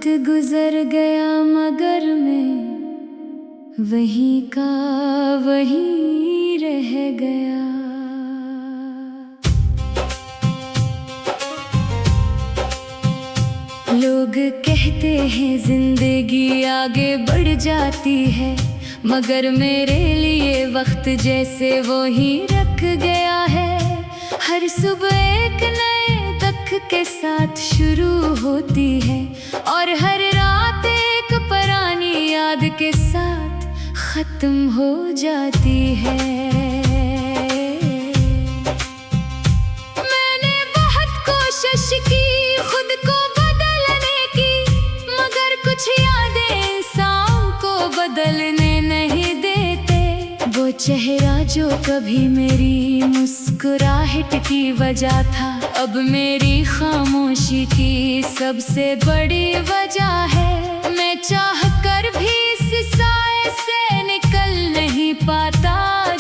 वक्त गुजर गया मगर मैं वहीं का वहीं रह गया। लोग कहते हैं जिंदगी आगे बढ़ जाती है, मगर मेरे लिए वक्त जैसे वो ही रख गया है। हर सुबह एक नए तक के साथ शुरू होती है और हर रात एक पुरानी याद के साथ खत्म हो जाती है। मैंने बहुत कोशिश की खुद को बदलने की, मगर कुछ यादें इंसान को बदलने नहीं देते। वो चेहरा जो कभी मेरी मुस्कुराहट की वजह था, अब मेरी खामोशी की सबसे बड़ी वजह है। मैं चाह कर भी इस साए से निकल नहीं पाता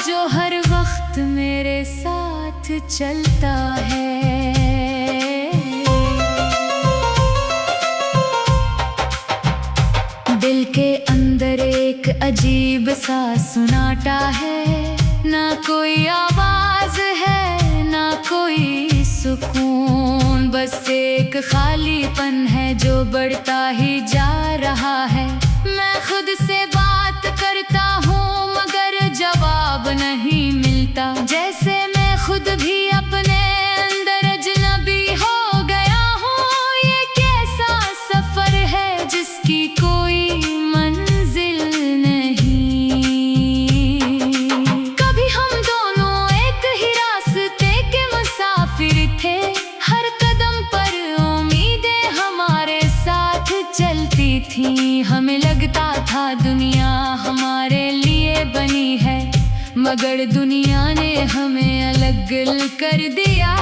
जो हर वक्त मेरे साथ चलता है। दिल के अंदर एक अजीब सा सुनाटा है, ना कोई आवाज है ना कोई सुकून, बस एक खालीपन है जो बढ़ता ही जा रहा है। मैं खुद से बात करता हूँ मगर जवाब नहीं मिलता, जैसे मैं खुद भी अपने अंदर अजनबी हो गया हूँ। ये कैसा सफर है जिसकी कोई मंजिल नहीं। कभी हम दोनों एक ही रास्ते के मुसाफिर थे, हर कदम पर उम्मीदें हमारे साथ चलती थी। हमें लगता था दुनिया हमारे लिए बनी है, मगर दुनिया ने हमें अलग कर दिया।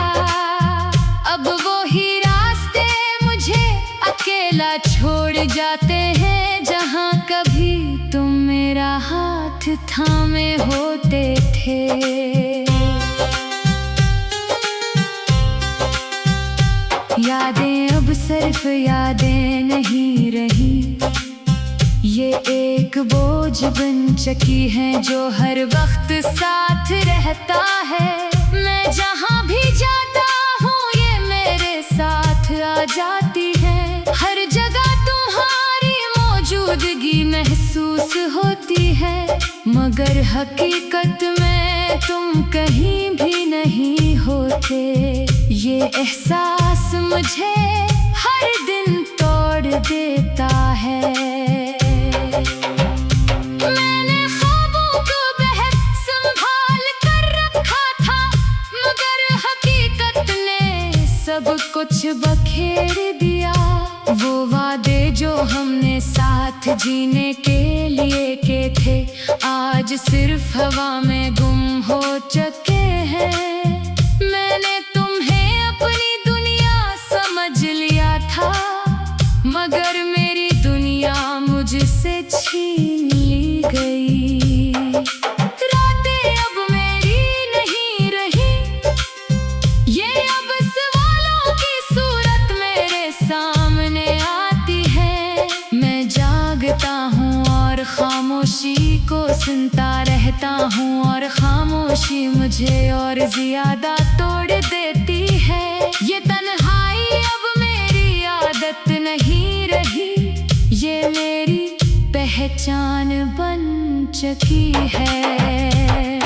अब वो ही रास्ते मुझे अकेला छोड़ जाते हैं, जहाँ कभी तुम मेरा हाथ थामे होते थे। यादें अब सिर्फ यादें नहीं रही, ये एक बोझ बन चुकी है जो हर वक्त साथ रहता है। मैं जहाँ भी जाता हूँ ये मेरे साथ आ जाती है, हर जगह तुम्हारी मौजूदगी महसूस होती है, मगर हकीकत में तुम कहीं भी नहीं होते। ये एहसास मुझे हर दिन तोड़ देता है। मैंने ख्वाबों को बहुत संभाल कर रखा था, मगर हकीकत ने सब कुछ बखेर दिया। वो वादे जो हमने साथ जीने के लिए के थे, आज सिर्फ हवा में गुम हो चुके हैं। मैंने तुम्हें अपनी दुनिया समझ लिया था, मगर मेरी दुनिया मुझसे छीन ली गई। रातें अब मेरी नहीं रही, ये अब सवालों की सूरत मेरे सामने आती है। मैं जागता हूँ और खामोशी को सुनता रहता हूँ, और खामोशी मुझे और ज्यादा तोड़ देती है। ये तन्हाई अब मेरी आदत नहीं रही, ये मेरी पहचान बन चुकी है।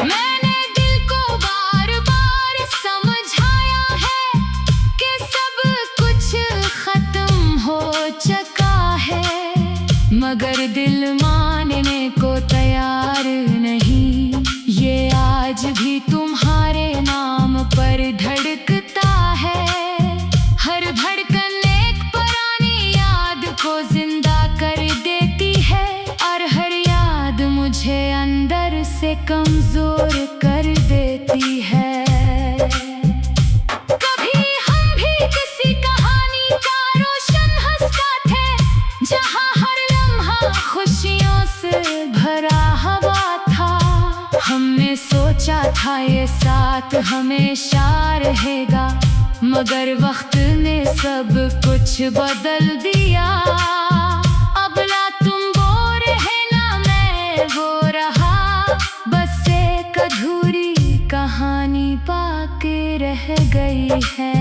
मैंने दिल को बार बार समझाया है कि सब कुछ खत्म हो चुका है, मगर दिल मानने को तैयार नहीं। ये आज भी तुम्हारे नाम पर धड़कता है, हर धड़कन एक पुरानी याद को जिंदा कर देती है, और हर याद मुझे अंदर से कमजोर कर देती है। कभी हम भी किसी कहानी का रोशन हंसता थे, जहाँ हर लम्हा खुशियों से भरा हुआ था। हमने सोचा था ये साथ हमेशा रहेगा, मगर वक्त ने सब कुछ बदल दिया। अब ना तुम वो रहे ना मैं वो रहा, बस एक अधूरी कहानी बाकी रह गई है।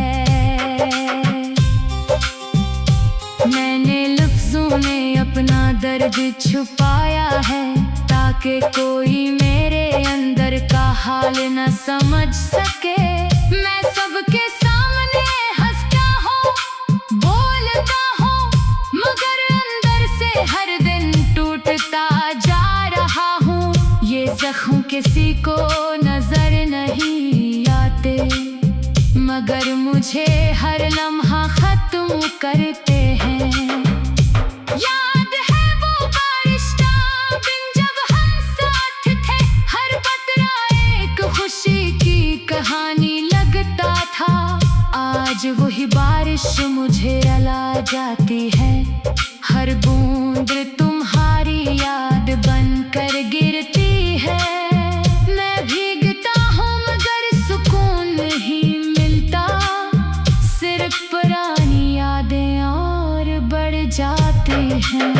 मैंने लफ्जों में अपना दर्द छुपाया है, ताकि कोई मेरे अंदर का हाल न समझ सके। मैं सबके सामने हंसता हूँ, बोलता हूँ, मगर अंदर से हर दिन टूटता जा रहा हूँ। ये जख्म किसी को नजर नहीं आते, मगर मुझे हर लम्हा खत्म करते हैं। याद है वो बारिश का दिन जब हम साथ थे, हर कतरा एक खुशी की कहानी लगता था। आज वही बारिश मुझे रुला जाती है, हर बूंद तुम्हारी याद बनकर गिरती है। मैं भीगता हूँ मगर सुकून नहीं मिलता, सिर्फ पुरानी यादें और बढ़ जाती हैं।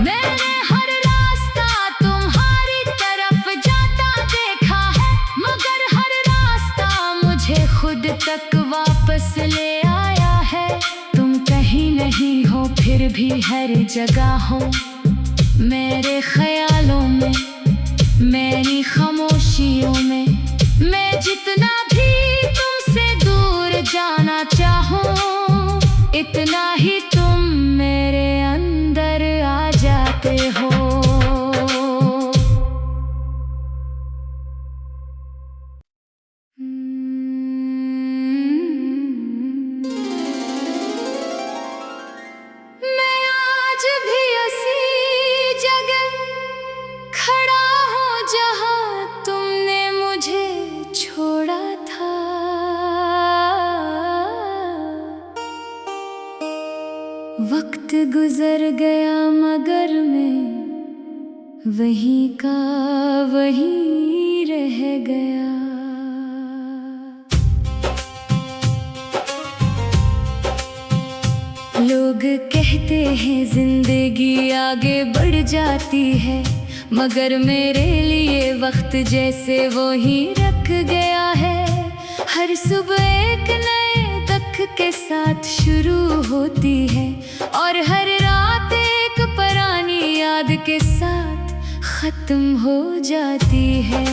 मैंने हर रास्ता तुम्हारी तरफ जाता देखा है, मगर हर रास्ता मुझे खुद तक वापस ले आया है। तुम कहीं नहीं हो फिर भी हर जगह हो, मेरे ख्यालों में, मेरी खामोशियों में। मैं जितना भी तुमसे दूर जाना चाहूँ, इतना ही तुम मेरे अंदर आ जाते हो। मैं आज भी उसी जगह खड़ा हूँ जहाँ तुमने मुझे छोड़ा था। वक्त गुजर गया मगर मैं वहीं का वहीं रह गया। लोग कहते हैं जिंदगी आगे बढ़ जाती है, मगर मेरे लिए वक्त जैसे वो ही रख गया है। हर सुबह एक नए तक के साथ शुरू होती है, और हर रात एक पुरानी याद के साथ खत्म हो जाती है।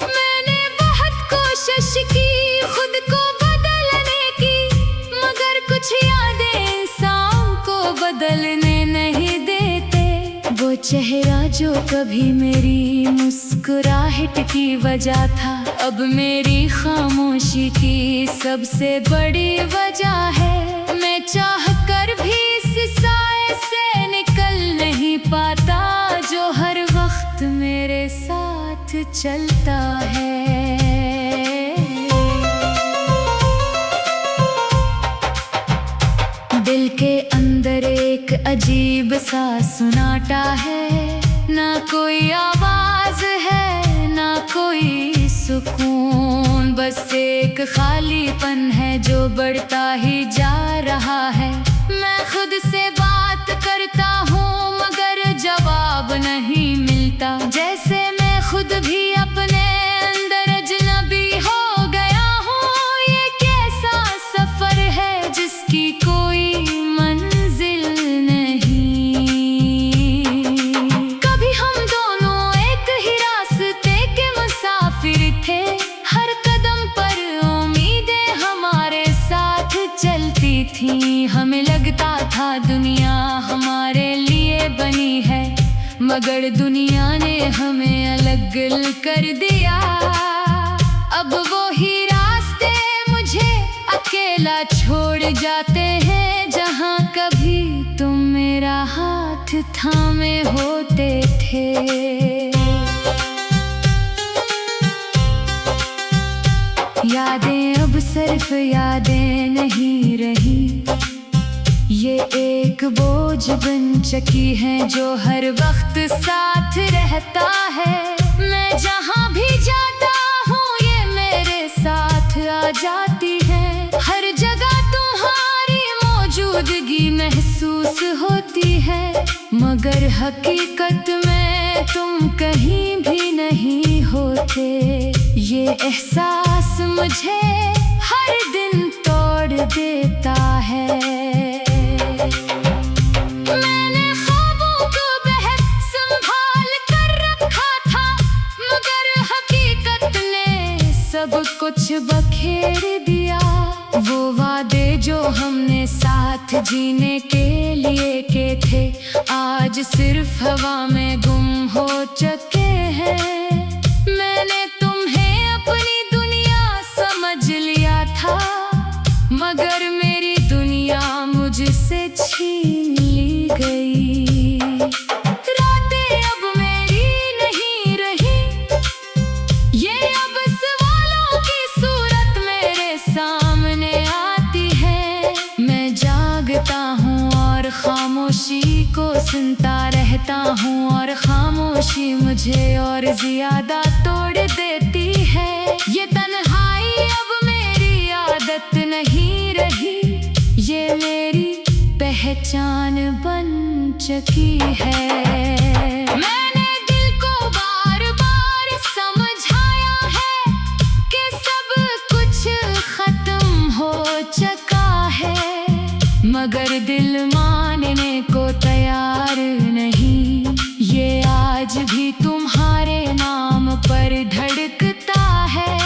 मैंने बहुत कोशिश की खुद को बदलने की, मगर कुछ यादें इंसान को बदलने नहीं देते। वो चेहरा जो कभी मेरी मुस्कुराहट की वजह था, अब मेरी खामोशी की सबसे बड़ी वजह है। मैं चाह कर भी इस साए से निकल नहीं पाता, जो हर वक्त मेरे साथ चलता है। दिल के अंदर एक अजीब सा सुनाटा है, ना कोई आवाज है ना कोई सुकून, बस एक खालीपन है जो बढ़ता ही जा रहा है। मैं खुद से बात करता हूँ मगर जवाब नहीं मिलता, जैसे मैं खुद भी अपने अंदर अजनबी हो गया हूँ। ये कैसा सफर है जिसकी कोई मंजिल नहीं। कभी हम दोनों एक ही रास्ते के मुसाफिर थे, हर कदम पर उम्मीदें हमारे साथ चलती थी। हमें लगता था दुनिया हमारे लिए बनी है, मगर दुनिया ने हमें अलग कर दिया। अब वो ही रास्ते मुझे अकेला छोड़ जाते हैं, जहाँ कभी तुम मेरा हाथ थामे होते थे। यादें अब सिर्फ यादें नहीं रही, ये एक बोझ बन चुकी है जो हर वक्त साथ रहता है। मैं जहाँ भी जाता हूँ ये मेरे मगर हकीकत में तुम कहीं भी नहीं होते। ये एहसास मुझे हर दिन तोड़ देता है। मैंने ख्वाबों को बेहद संभाल कर रखा था, मगर हकीकत ने सब कुछ बखेर दिया। वो वादे जो हमने साथ जीने के लिए के थे, आज सिर्फ हवा में गुम हो चुके हैं। मैंने तुम्हें अपनी दुनिया समझ लिया था, मगर मेरी दुनिया मुझसे छीन ली गई। रातें अब मेरी नहीं रही, ये अब सवालों की सूरत मेरे सामने आती है। मैं जागता हूँ और खामोशी को सुनता रहता हूँ, और खामोशी मुझे और ज्यादा तोड़ देती है। ये तन्हाई अब मेरी आदत नहीं रही, ये मेरी पहचान बन चुकी है। मैंने दिल को बार बार समझाया है कि सब कुछ खत्म हो चुका है, मगर दिल मानने को तैयार नहीं। ये आज भी तुम्हारे नाम पर धड़कता है।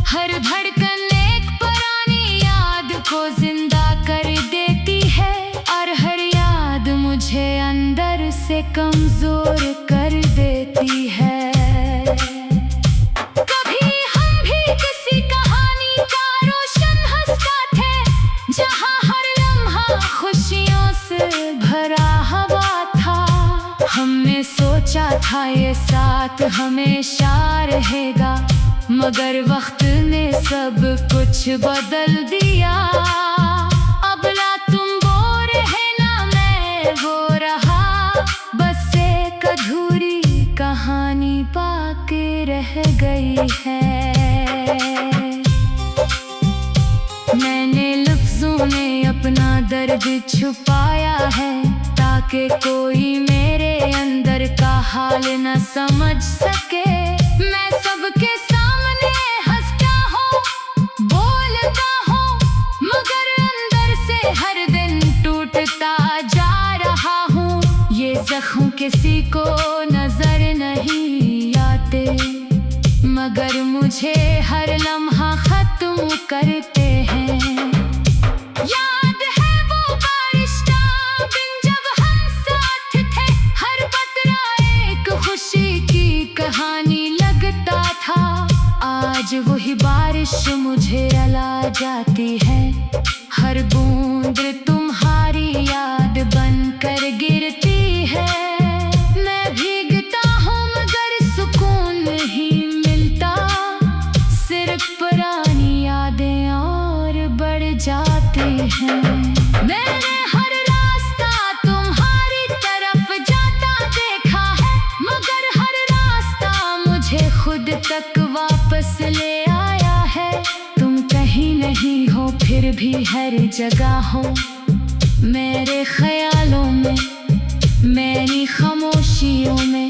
हर धड़कन एक पुरानी याद को जिंदा कर देती है, और हर याद मुझे अंदर से कमजोर कर देती है। कभी हम भी किसी कहानी का रोशन हंसता थे, जहाँ हर लम्हा खुशियों से भरा हुआ था। हमने सोचा था ये साथ हमेशा रहेगा, मगर वक्त ने सब कुछ बदल दिया। अब ना तुम वो रहे ना मैं वो रहा, बस एक अधूरी कहानी बाकी रह गई है। मैंने लफ्जों में अपना दर्द छुपाया है, ताकि कोई मेरे अंदर का हाल न समझ सके। मैं सबके सामने हंसता हूँ, बोलता हूँ, मगर अंदर से हर दिन टूटता जा रहा हूँ। ये जख्म किसी को नजर नहीं आते, मगर मुझे हर लम्हा खत्म करते हैं। याद है वो बारिश का दिन जब हम साथ थे, हर कतरा एक खुशी की कहानी लगता था। आज वही बारिश मुझे रुला जाती है, हर बूंद तुम्हारी याद बनकर गिरती है। मैं भीगता हूँ मगर सुकून नहीं मिलता, सिर्फ पुरानी यादें और बढ़ जाती हैं। मैंने हर रास्ता तुम्हारी तरफ जाता देखा है, मगर हर रास्ता मुझे खुद तक वापस ले आया है। तुम कहीं नहीं हो फिर भी हर जगह हो, मेरे ख्यालों में, मेरी खामोशियों में।